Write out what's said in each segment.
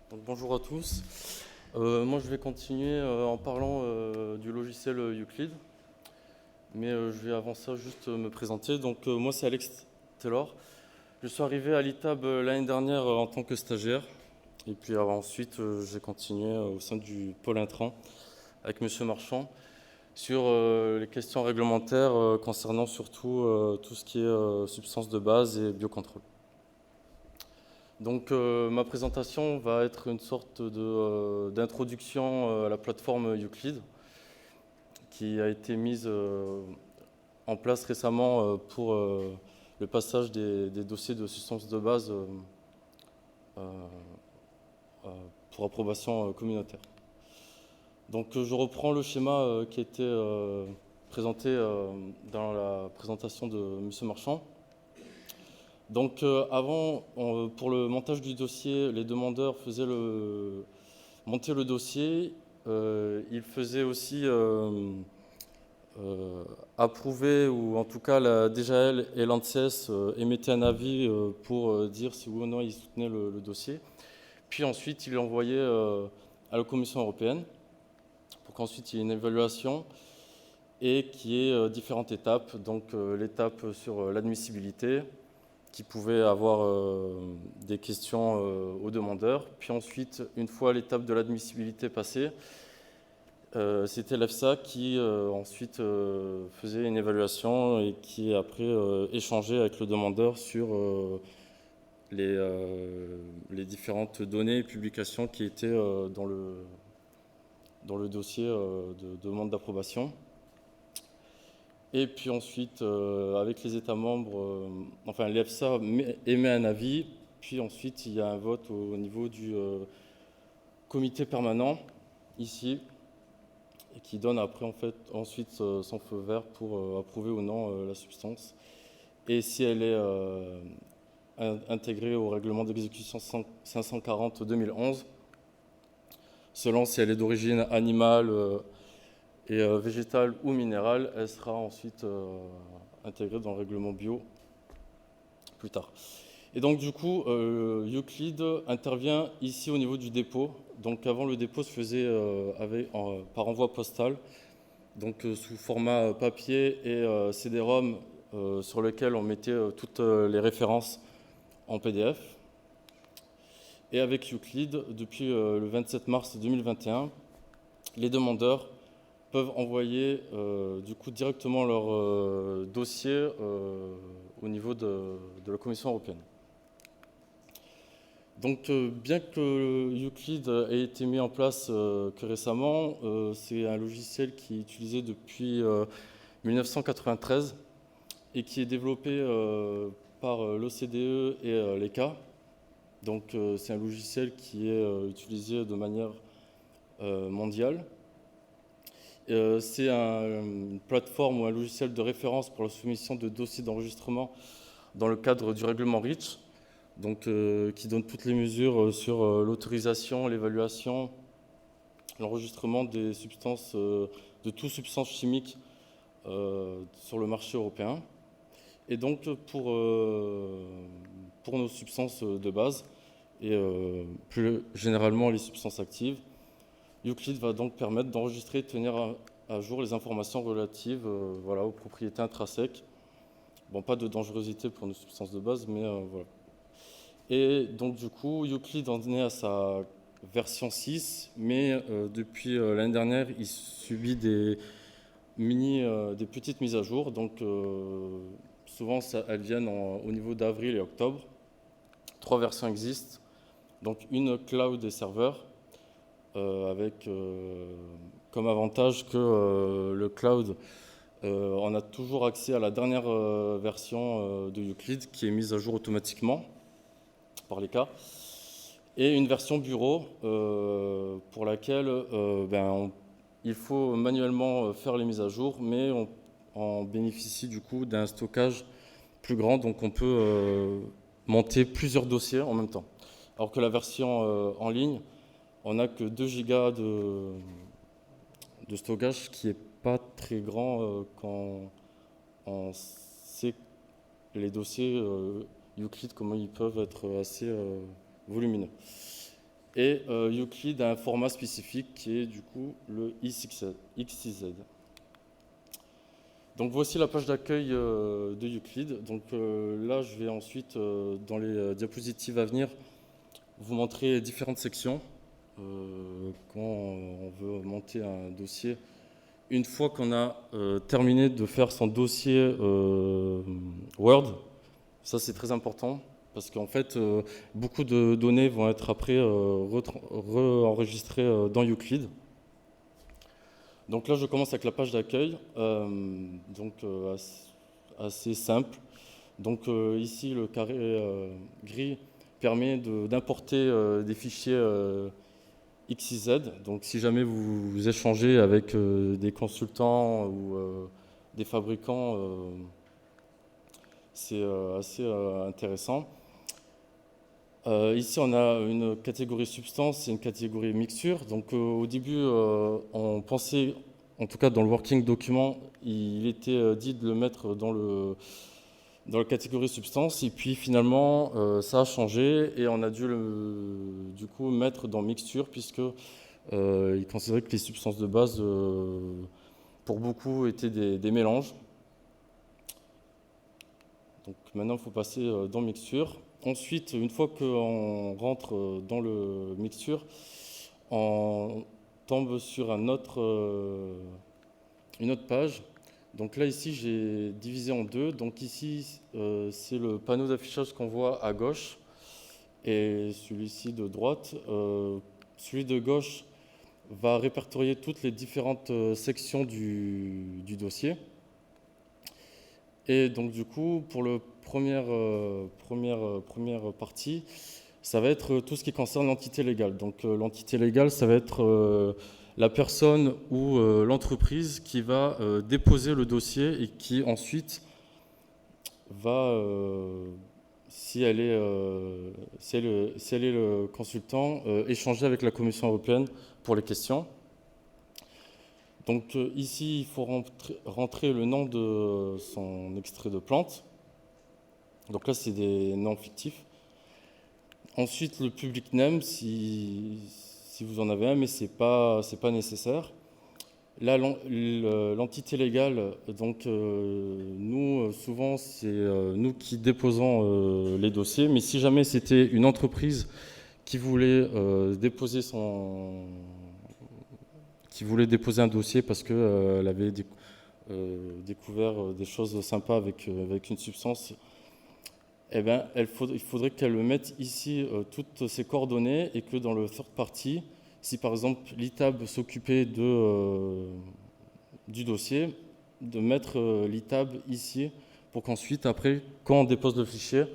Donc, bonjour à tous. Moi, je vais continuer en parlant du logiciel Euclid. Mais je vais avant ça juste me présenter. Donc, moi, c'est Alex Taylor. Je suis arrivé à l'ITAB l'année dernière en tant que stagiaire. Et puis ensuite, j'ai continué au sein du pôle intrant avec Monsieur Marchand sur les questions réglementaires concernant surtout tout ce qui est substances de base et biocontrôle. Donc ma présentation va être une sorte d'introduction à la plateforme Euclid qui a été mise en place récemment pour le passage des dossiers de substances de base euh, pour approbation communautaire. Donc je reprends le schéma qui a été présenté dans la présentation de M. Marchand. Donc avant, pour le montage du dossier, les demandeurs faisaient monter le dossier. Ils faisaient aussi approuver, ou en tout cas la DGAL et l'ANSES émettaient un avis pour dire si oui ou non ils soutenaient le dossier. Puis ensuite, ils l'envoyaient à la Commission européenne pour qu'ensuite il y ait une évaluation et qu'il y ait différentes étapes. Donc l'étape sur l'admissibilité, qui pouvait avoir des questions aux demandeurs. Puis ensuite, une fois l'étape de l'admissibilité passée, c'était l'EFSA qui ensuite faisait une évaluation et qui après échangeait avec le demandeur sur les différentes données et publications qui étaient dans le dossier de demande d'approbation. Et puis ensuite, avec les États membres, l'EFSA émet un avis, puis ensuite il y a un vote au niveau du comité permanent, ici, et qui donne après ensuite son feu vert pour approuver ou non la substance. Et si elle est intégrée au règlement d'exécution 540-2011, selon si elle est d'origine animale, et végétale ou minérale, elle sera ensuite intégrée dans le règlement bio plus tard. Et donc du coup, Euclid intervient ici au niveau du dépôt. Donc avant, le dépôt se faisait par envoi postal, donc sous format papier et CD-ROM sur lequel on mettait toutes les références en PDF. Et avec Euclid, depuis le 27 mars 2021, les demandeurs peuvent envoyer du coup directement leur dossier au niveau de la Commission européenne. Donc bien que Euclid ait été mis en place que récemment, c'est un logiciel qui est utilisé depuis 1993 et qui est développé par l'OCDE et l'ECA. Donc c'est un logiciel qui est utilisé de manière mondiale. C'est une plateforme ou un logiciel de référence pour la soumission de dossiers d'enregistrement dans le cadre du règlement REACH, donc, qui donne toutes les mesures sur l'autorisation, l'évaluation, l'enregistrement des substances, de toutes substances chimiques sur le marché européen. Et donc pour nos substances de base et plus généralement les substances actives, Euclid va donc permettre d'enregistrer et de tenir à jour les informations relatives aux propriétés intrinsèques. Bon, pas de dangerosité pour nos substances de base, mais voilà. Et donc du coup, Euclid en est à sa version 6, mais depuis l'année dernière, il subit des petites mises à jour. Donc souvent, elles viennent au niveau d'avril et octobre. 3 versions existent. Donc une cloud et serveur, avec comme avantage que le cloud, on a toujours accès à la dernière version de Euclid qui est mise à jour automatiquement par les cas, et une version bureau pour laquelle il faut manuellement faire les mises à jour, mais on bénéficie du coup d'un stockage plus grand, donc on peut monter plusieurs dossiers en même temps. Alors que la version en ligne, on n'a que 2 gigas de stockage, qui n'est pas très grand quand on sait les dossiers Euclid, comment ils peuvent être assez volumineux. Et Euclid a un format spécifique qui est du coup le XYZ. Donc voici la page d'accueil de Euclid. Donc là, je vais ensuite, dans les diapositives à venir, vous montrer différentes sections. Quand on veut monter un dossier, une fois qu'on a terminé de faire son dossier Word, ça c'est très important. Parce qu'en fait, beaucoup de données vont être après re-enregistrées dans Euclid. Donc là, je commence avec la page d'accueil, assez simple. Donc ici, le carré gris permet d'importer des fichiers XYZ. Donc si jamais vous échangez avec des consultants ou des fabricants, c'est assez intéressant. Ici, on a une catégorie substance et une catégorie mixture. Donc, au début, on pensait, en tout cas dans le working document, il était dit de le mettre dans la catégorie substance. Et puis, finalement, ça a changé et on a dû du coup mettre dans mixture puisque il considérait que les substances de base, pour beaucoup, étaient des mélanges. Donc, maintenant, il faut passer dans mixture. Ensuite, une fois qu'on rentre dans le mixture, on tombe sur une autre page. Donc là, ici, j'ai divisé en deux. Donc ici, c'est le panneau d'affichage qu'on voit à gauche et celui-ci de droite. Celui de gauche va répertorier toutes les différentes sections du dossier. Et donc du coup, pour la première partie, ça va être tout ce qui concerne l'entité légale. Donc l'entité légale, ça va être la personne ou l'entreprise qui va déposer le dossier et qui ensuite va, si elle est le consultant, échanger avec la Commission européenne pour les questions. Donc ici, il faut rentrer le nom de son extrait de plante. Donc là, c'est des noms fictifs. Ensuite, le public name, si vous en avez un, mais ce n'est pas nécessaire. Là, l'entité légale, donc nous, souvent, c'est nous qui déposons les dossiers. Mais si jamais c'était une entreprise qui voulait déposer un dossier parce qu'elle avait découvert des choses sympas avec une substance, eh bien, il faudrait qu'elle mette ici toutes ses coordonnées et que dans le third party, si par exemple l'ITAB s'occupait du dossier, de mettre l'ITAB ici pour qu'ensuite, après, quand on dépose le fichier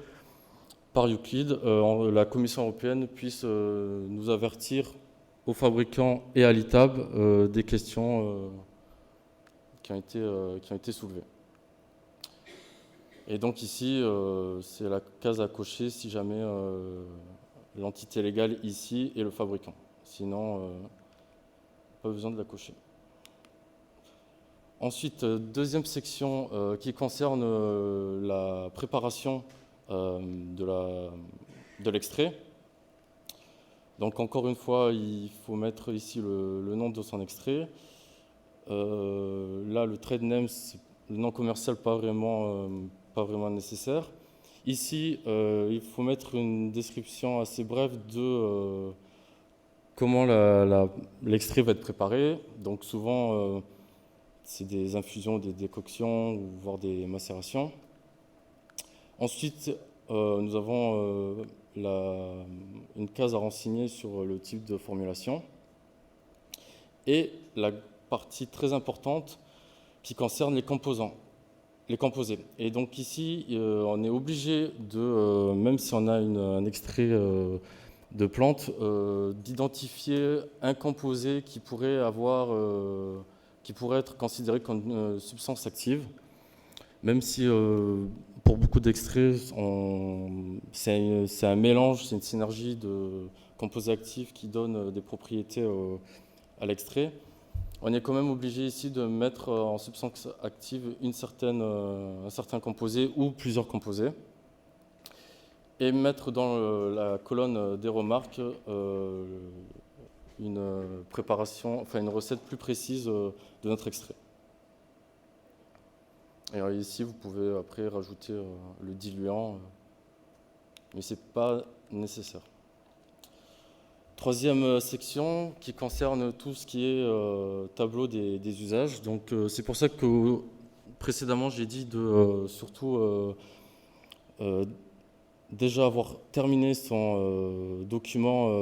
par Euclid, la Commission européenne puisse nous avertir aux fabricants et à l'ITAB des questions qui ont été soulevées. Et donc ici, c'est la case à cocher si jamais l'entité légale ici est le fabricant. Sinon, pas besoin de la cocher. Ensuite, deuxième section qui concerne la préparation de l'extrait. Donc encore une fois, il faut mettre ici le nom de son extrait. Là, le trade name, le nom commercial, pas vraiment nécessaire. Ici, il faut mettre une description assez brève de comment l'extrait va être préparé. Donc souvent, c'est des infusions, des décoctions, ou voire des macérations. Ensuite, nous avons une case à renseigner sur le type de formulation. Et la partie très importante qui concerne les composants. Les composés. Et donc ici, on est obligé de, même si on a un extrait de plante, d'identifier un composé qui pourrait être considéré comme une substance active, même si pour beaucoup d'extraits, c'est un mélange, c'est une synergie de composés actifs qui donnent des propriétés à l'extrait. On est quand même obligé ici de mettre en substance active un certain composé ou plusieurs composés. et mettre dans la colonne des remarques une préparation, enfin une recette plus précise de notre extrait. Et ici, vous pouvez après rajouter le diluant, mais ce n'est pas nécessaire. Troisième section qui concerne tout ce qui est tableau des usages. Donc c'est pour ça que précédemment j'ai dit de surtout déjà avoir terminé son document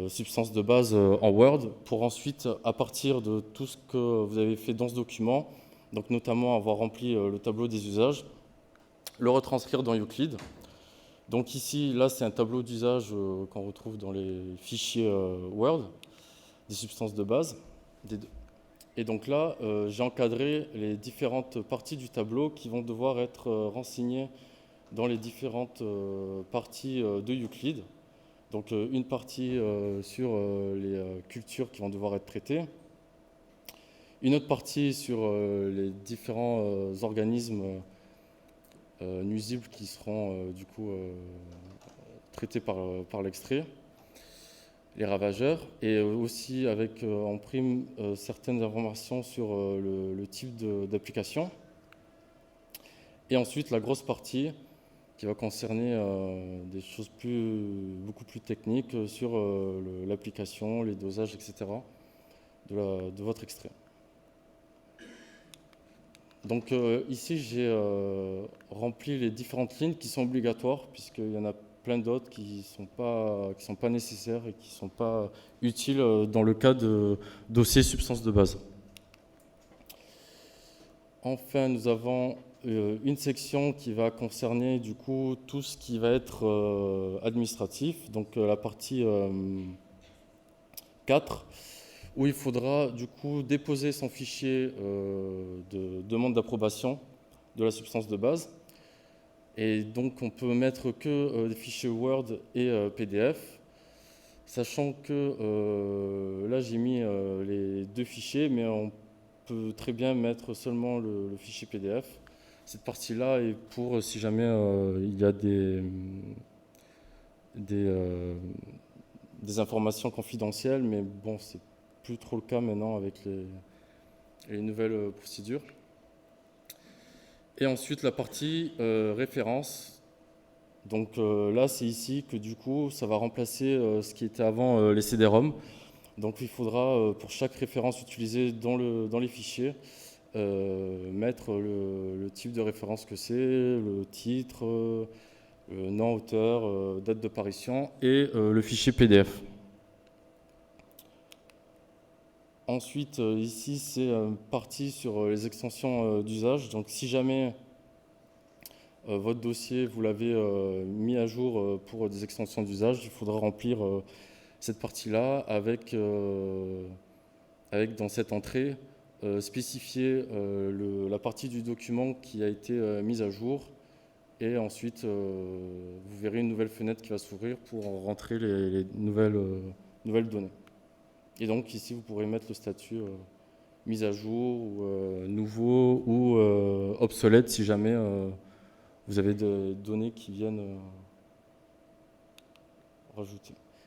substance de base en Word pour ensuite, à partir de tout ce que vous avez fait dans ce document, donc notamment avoir rempli le tableau des usages, le retranscrire dans Euclid. Donc ici, là, c'est un tableau d'usage qu'on retrouve dans les fichiers Word, des substances de base. Et donc là, j'ai encadré les différentes parties du tableau qui vont devoir être renseignées dans les différentes parties de Euclid. Donc une partie sur les cultures qui vont devoir être traitées, une autre partie sur les différents organismes nuisibles qui seront du coup traités par l'extrait, les ravageurs, et aussi avec en prime certaines informations sur le type d'application. Et ensuite la grosse partie qui va concerner des choses beaucoup plus techniques sur l'application, les dosages, etc. de votre extrait. Donc ici, j'ai rempli les différentes lignes qui sont obligatoires, puisqu'il y en a plein d'autres qui sont pas nécessaires et qui ne sont pas utiles dans le cas de dossiers substances de base. Enfin, nous avons une section qui va concerner du coup tout ce qui va être administratif, donc la partie 4, où il faudra du coup déposer son fichier de demande d'approbation de la substance de base. Et donc on peut mettre que des fichiers Word et PDF, sachant que là j'ai mis les deux fichiers, mais on peut très bien mettre seulement le fichier PDF. Cette partie-là est pour si jamais il y a des informations confidentielles, mais bon, c'est plus trop le cas maintenant avec les nouvelles procédures. Et ensuite la partie référence. Donc là, c'est ici que du coup, ça va remplacer ce qui était avant les CD-ROM. Donc il faudra, pour chaque référence utilisée dans les fichiers, mettre le type de référence que c'est, le titre, le nom, auteur, date de parution et le fichier PDF. Ensuite, ici, c'est parti sur les extensions d'usage. Donc si jamais votre dossier, vous l'avez mis à jour pour des extensions d'usage, il faudra remplir cette partie-là avec dans cette entrée spécifier la partie du document qui a été mise à jour, et ensuite vous verrez une nouvelle fenêtre qui va s'ouvrir pour rentrer les nouvelles données. Et donc ici vous pourrez mettre le statut mise à jour, ou nouveau ou obsolète si jamais vous avez des données qui viennent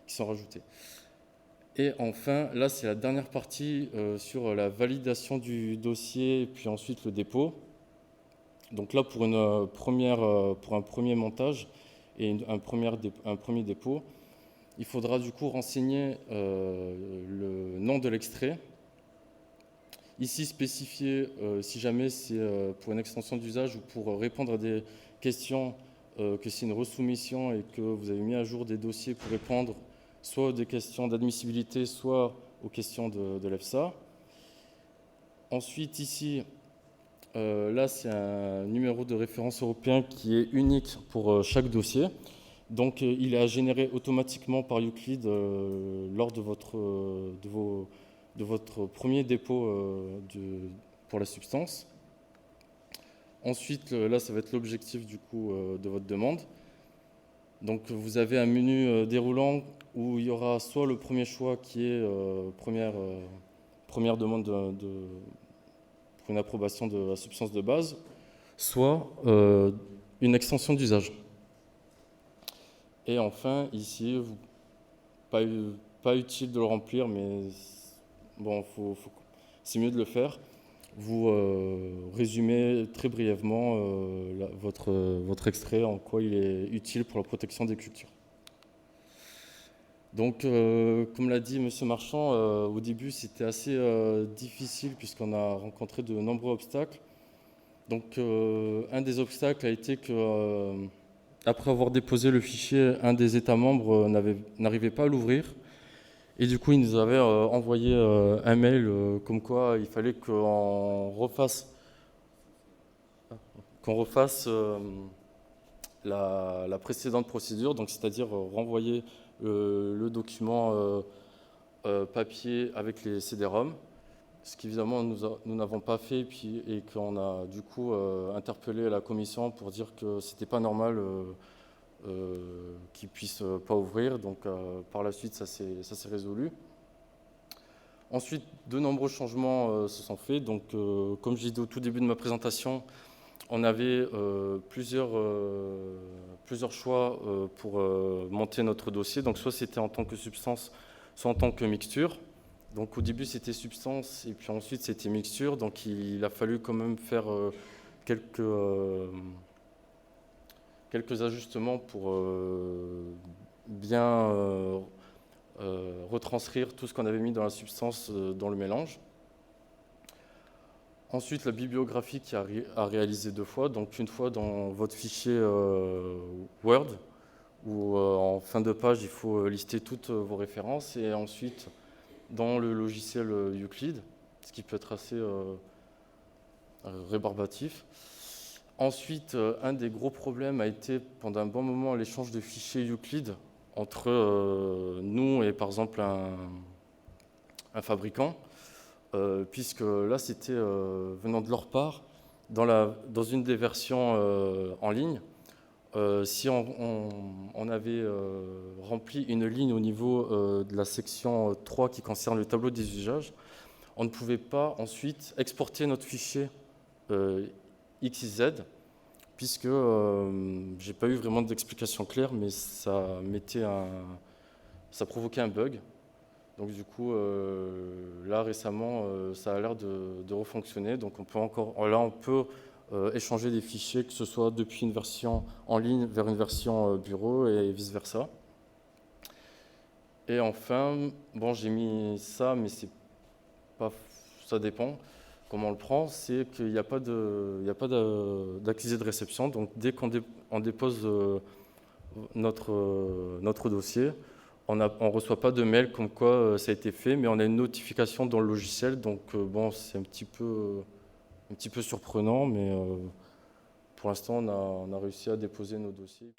qui sont rajoutées. Et enfin, là, c'est la dernière partie sur la validation du dossier, et puis ensuite le dépôt. Donc là, pour un premier montage et un premier dépôt, il faudra du coup renseigner le nom de l'extrait. Ici, spécifier si jamais c'est pour une extension d'usage ou pour répondre à des questions, que c'est une resoumission et que vous avez mis à jour des dossiers pour répondre soit aux questions d'admissibilité, soit aux questions de l'EFSA. Ensuite, ici, là, c'est un numéro de référence européen qui est unique pour chaque dossier. Donc, il est généré automatiquement par Euclid lors de votre premier dépôt pour la substance. Ensuite, là, ça va être l'objectif du coup de votre demande. Donc, vous avez un menu déroulant où il y aura soit le premier choix qui est première demande pour une approbation de la substance de base, soit une extension d'usage. Et enfin, ici, pas utile de le remplir, mais bon, c'est mieux de le faire. Vous résumez très brièvement votre extrait, en quoi il est utile pour la protection des cultures. Donc, comme l'a dit M. Marchand, au début, c'était assez difficile puisqu'on a rencontré de nombreux obstacles. Donc, un des obstacles a été que, après avoir déposé le fichier, un des États membres n'arrivait pas à l'ouvrir. Et du coup, il nous avait envoyé un mail comme quoi il fallait qu'on refasse la précédente procédure, donc c'est-à-dire renvoyer le document papier avec les CD-ROM, ce qu'évidemment nous n'avons pas fait et qu'on a du coup interpellé la commission pour dire que c'était pas normal qu'ils puissent pas ouvrir. Donc par la suite ça s'est résolu. Ensuite, de nombreux changements se sont faits. Donc comme je l'ai dit au tout début de ma présentation, on avait plusieurs choix pour monter notre dossier. Donc soit c'était en tant que substance, soit en tant que mixture. Donc au début c'était substance et puis ensuite c'était mixture. Donc il a fallu quand même faire quelques ajustements pour bien retranscrire tout ce qu'on avait mis dans la substance dans le mélange. Ensuite, la bibliographie qui a réalisé 2 fois, donc une fois dans votre fichier Word, où en fin de page, il faut lister toutes vos références, et ensuite dans le logiciel Euclid, ce qui peut être assez rébarbatif. Ensuite, un des gros problèmes a été pendant un bon moment l'échange de fichiers Euclid entre nous et par exemple un fabricant. Puisque là, c'était venant de leur part, dans une des versions en ligne, si on avait rempli une ligne au niveau de la section 3 qui concerne le tableau des usages, on ne pouvait pas ensuite exporter notre fichier XYZ, puisque j'ai pas eu vraiment d'explication claire, mais ça provoquait un bug. Donc du coup, là récemment, ça a l'air de refonctionner. Donc on peut échanger des fichiers, que ce soit depuis une version en ligne vers une version bureau et vice versa. Et enfin, bon, j'ai mis ça, mais ça dépend comment on le prend. C'est qu'il n'y a pas d'accusé de réception. Donc dès qu'on dépose notre dossier, on ne reçoit pas de mail comme quoi ça a été fait, mais on a une notification dans le logiciel. Donc bon, c'est un petit peu surprenant, mais pour l'instant, on a réussi à déposer nos dossiers.